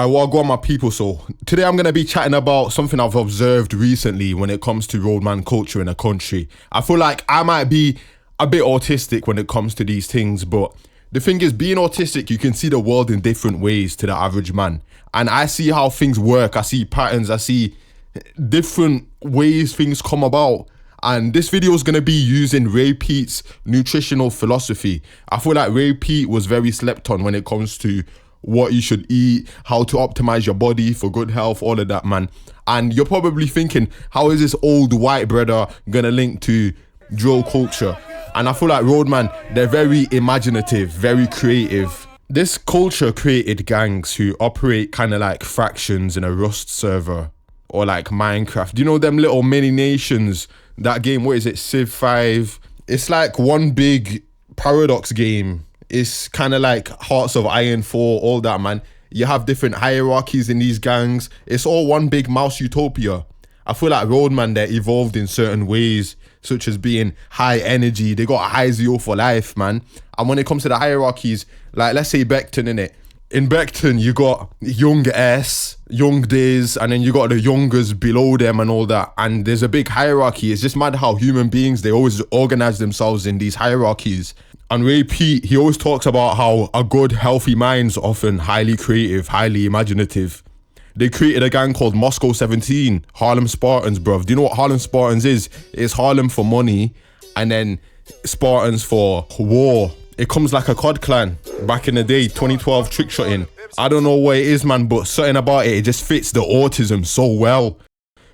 Well, go on, my people. So today I'm going to be chatting about something I've observed recently when it comes to roadman culture in a country. I feel like I might be a bit autistic when it comes to these things, but the thing is, being autistic, you can see the world in different ways to the average man. And I see how things work. I see patterns. I see different ways things come about. And this video is going to be using Ray Peat's nutritional philosophy. I feel like Ray Peat was very slept on when it comes to what you should eat, how to optimize your body for good health, all of that, man. And you're probably thinking, how is this old white brother gonna link to drill culture? And I feel like roadman, they're very imaginative, very creative. This culture created gangs who operate kind of like fractions in a Rust server or like Minecraft. You know them little mini nations, that game, what is it, Civ 5? It's like one big paradox game. It's kind of like Hearts of Iron 4, all that, man. You have different hierarchies in these gangs. It's all one big mouse utopia. I feel like roadman, they're evolved in certain ways, such as being high energy. They got a high zeal for life, man. And when it comes to the hierarchies, like let's say Beckton, innit? In Beckton, you got young S, young days, and then you got the youngers below them and all that. And there's a big hierarchy. It's just mad how human beings, they always organize themselves in these hierarchies. And Ray Peat, he always talks about how a good, healthy mind's often highly creative, highly imaginative. They created a gang called Moscow 17, Harlem Spartans, bruv. Do you know what Harlem Spartans is? It's Harlem for money and then Spartans for war. It comes like a COD clan back in the day, 2012 trick shotting. I don't know what it is, man, but something about it just fits the autism so well.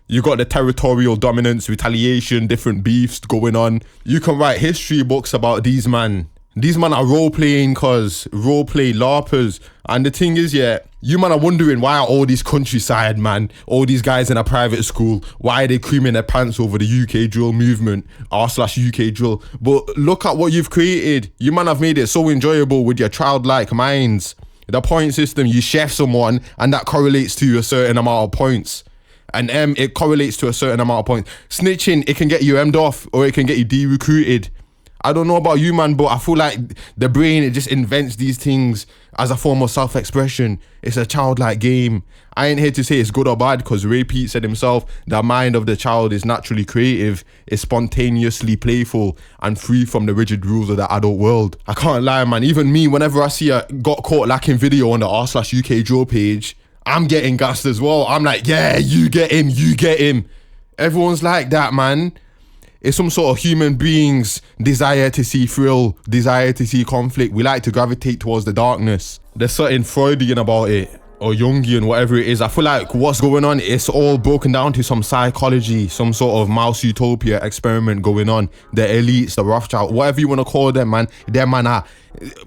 You got the territorial dominance, retaliation, different beefs going on. You can write history books about these man. These man are role-playing roleplay LARPers. And the thing is, yeah, you man are wondering why are all these countryside, man, all these guys in a private school, why are they creaming their pants over the UK drill movement, r/UK drill? But look at what you've created. You man have made it so enjoyable with your childlike minds. The point system, you chef someone and that correlates to a certain amount of points. And it correlates to a certain amount of points. Snitching, it can get you M'd off or it can get you de-recruited. I don't know about you, man, but I feel like the brain, it just invents these things as a form of self-expression. It's a childlike game. I ain't here to say it's good or bad because Ray Peat said himself, the mind of the child is naturally creative, is spontaneously playful and free from the rigid rules of the adult world. I can't lie, man. Even me, whenever I see a got caught lacking video on the r/UK drill page, I'm getting gassed as well. I'm like, yeah, you get him, you get him. Everyone's like that, man. It's some sort of human being's desire to see thrill, desire to see conflict. We like to gravitate towards the darkness. There's something Freudian about it, or Jungian, whatever it is. I feel like what's going on, it's all broken down to some psychology, some sort of mouse utopia experiment going on. The elites, the Rothschild, whatever you want to call them, man. Them man are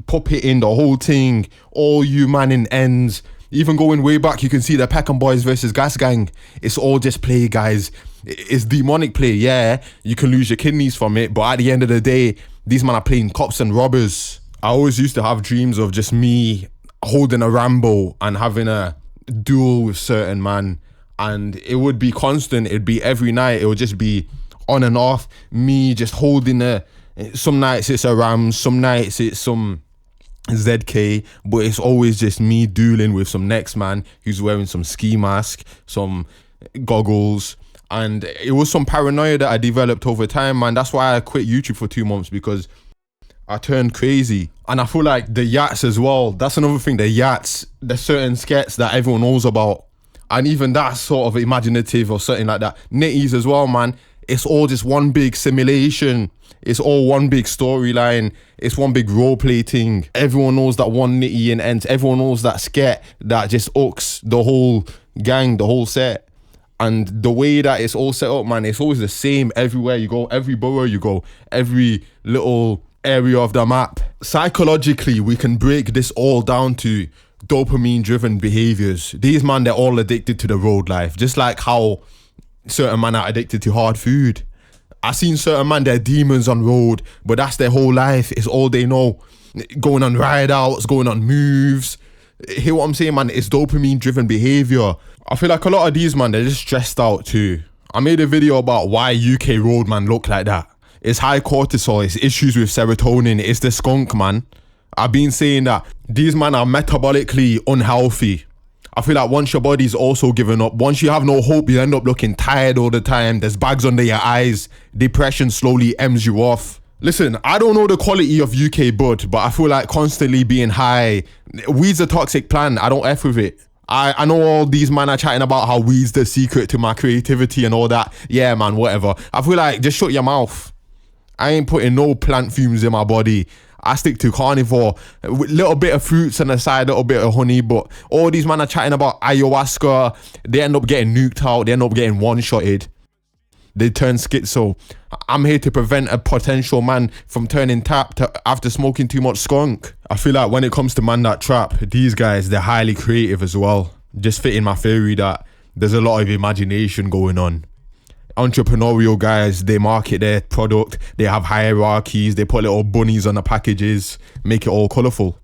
puppeting the whole thing. All you man in ends. Even going way back, you can see the Peckham Boys versus Gas Gang. It's all just play, guys. It's demonic play, yeah. You can lose your kidneys from it, but at the end of the day, these men are playing cops and robbers. I always used to have dreams of just me holding a Rambo and having a duel with certain man. And it would be constant. It'd be every night. It would just be on and off. Me just holding a... Some nights it's a Ram, some nights it's some ZK, but it's always just me dueling with some next man who's wearing some ski mask, some goggles, and it was some paranoia that I developed over time, man. That's why I quit YouTube for 2 months, because I turned crazy. And I feel like the yachts as well, that's another thing, the yachts, there's certain skets that everyone knows about, and even that's sort of imaginative or something like that. Nitties as well, man. It's all just one big simulation. It's all one big storyline. It's one big roleplay thing. Everyone knows that one nitty in ends. Everyone knows that sket that just hooks the whole gang, the whole set. And the way that it's all set up, man, it's always the same everywhere you go, every borough you go, every little area of the map. Psychologically, we can break this all down to dopamine-driven behaviors. These man, they're all addicted to the road life, just like how certain man are addicted to hard food. I seen certain man, they're demons on road, but that's their whole life. It's all they know. Going on ride outs, going on moves. Hear what I'm saying, man? It's dopamine driven behavior. I feel like a lot of these, man, they're just stressed out too. I made a video about why UK roadman look like that. It's high cortisol, it's issues with serotonin, it's the skunk, man. I've been saying that these men are metabolically unhealthy. I feel like once your body's also given up, once you have no hope, you end up looking tired all the time. There's bags under your eyes. Depression slowly ems you off. Listen, I don't know the quality of UK bud, but I feel like constantly being high. Weed's a toxic plant. I don't F with it. I know all these men are chatting about how weed's the secret to my creativity and all that. Yeah, man, whatever. I feel like just shut your mouth. I ain't putting no plant fumes in my body. I stick to carnivore, with little bit of fruits on the side, little bit of honey. But all these men are chatting about ayahuasca. They end up getting nuked out. They end up getting one-shotted. They turn schizo. I'm here to prevent a potential man from turning tapped after smoking too much skunk. I feel like when it comes to man that trap, these guys, they're highly creative as well. Just fitting my theory that there's a lot of imagination going on. Entrepreneurial guys, they market their product, they have hierarchies, they put little bunnies on the packages, make it all colourful.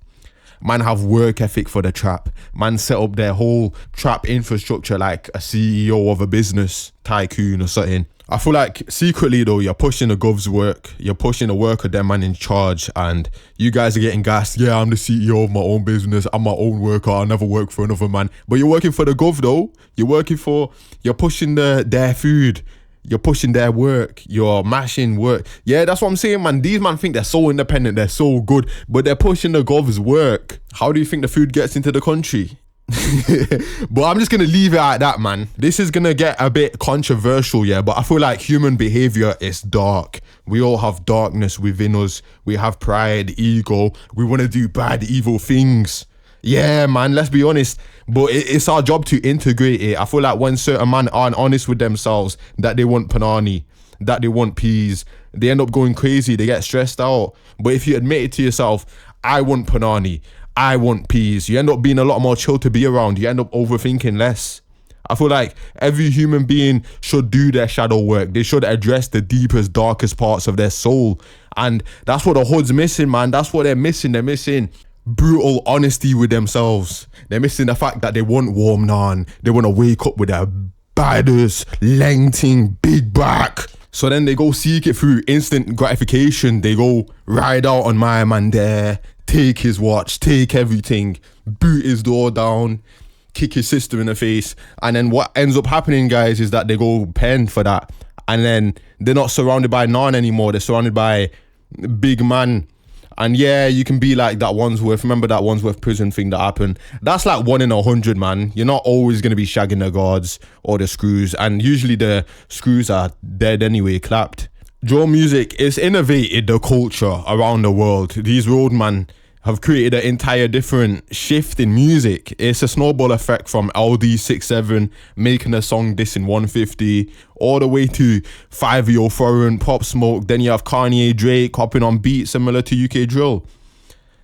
Man have work ethic for the trap. Man set up their whole trap infrastructure like a CEO of a business tycoon or something. I feel like secretly though, you're pushing the gov's work, you're pushing the work of them man in charge, and you guys are getting gassed. Yeah, I'm the CEO of my own business, I'm my own worker, I'll never work for another man. But you're working for the gov though. You're pushing their food. You're pushing their work. You're mashing work. Yeah, that's what I'm saying, man. These man think they're so independent. They're so good. But they're pushing the gov's work. How do you think the food gets into the country? But I'm just going to leave it at that, man. This is going to get a bit controversial, yeah. But I feel like human behavior is dark. We all have darkness within us. We have pride, ego. We want to do bad, evil things. Yeah, man, let's be honest. But it's our job to integrate it. I feel like when certain men aren't honest with themselves, that they want panani, that they want peas, they end up going crazy. They get stressed out. But if you admit it to yourself, I want panani, I want peas, you end up being a lot more chill to be around. You end up overthinking less. I feel like every human being should do their shadow work. They should address the deepest, darkest parts of their soul. And that's what the hood's missing, man. That's what they're missing. They're missing brutal honesty with themselves. They're missing the fact that they want warm naan. They want to wake up with a baddest, lengthening, big back. So then they go seek it through instant gratification. They go ride out on my man there, take his watch, take everything, boot his door down, kick his sister in the face. And then what ends up happening, guys, is that they go pen for that. And then they're not surrounded by naan anymore. They're surrounded by big man. And yeah, you can be like that Wandsworth. Remember that Wandsworth prison thing that happened? That's like 1 in 100, man. You're not always going to be shagging the guards or the screws. And usually the screws are dead anyway, clapped. Drill music is innovated the culture around the world. These roadmen have created an entire different shift in music. It's a snowball effect from LD67 making a song dissing 150 all the way to 5-Yo Foreign, Pop Smoke. Then you have Kanye, Drake hopping on beats similar to UK drill.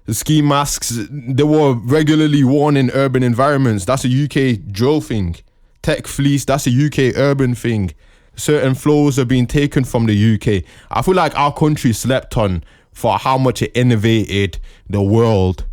The ski masks, they were regularly worn in urban environments. That's a UK drill thing. Tech fleece, that's a UK urban thing. Certain flows are being taken from the UK. I feel like our country slept on for how much it innovated the world.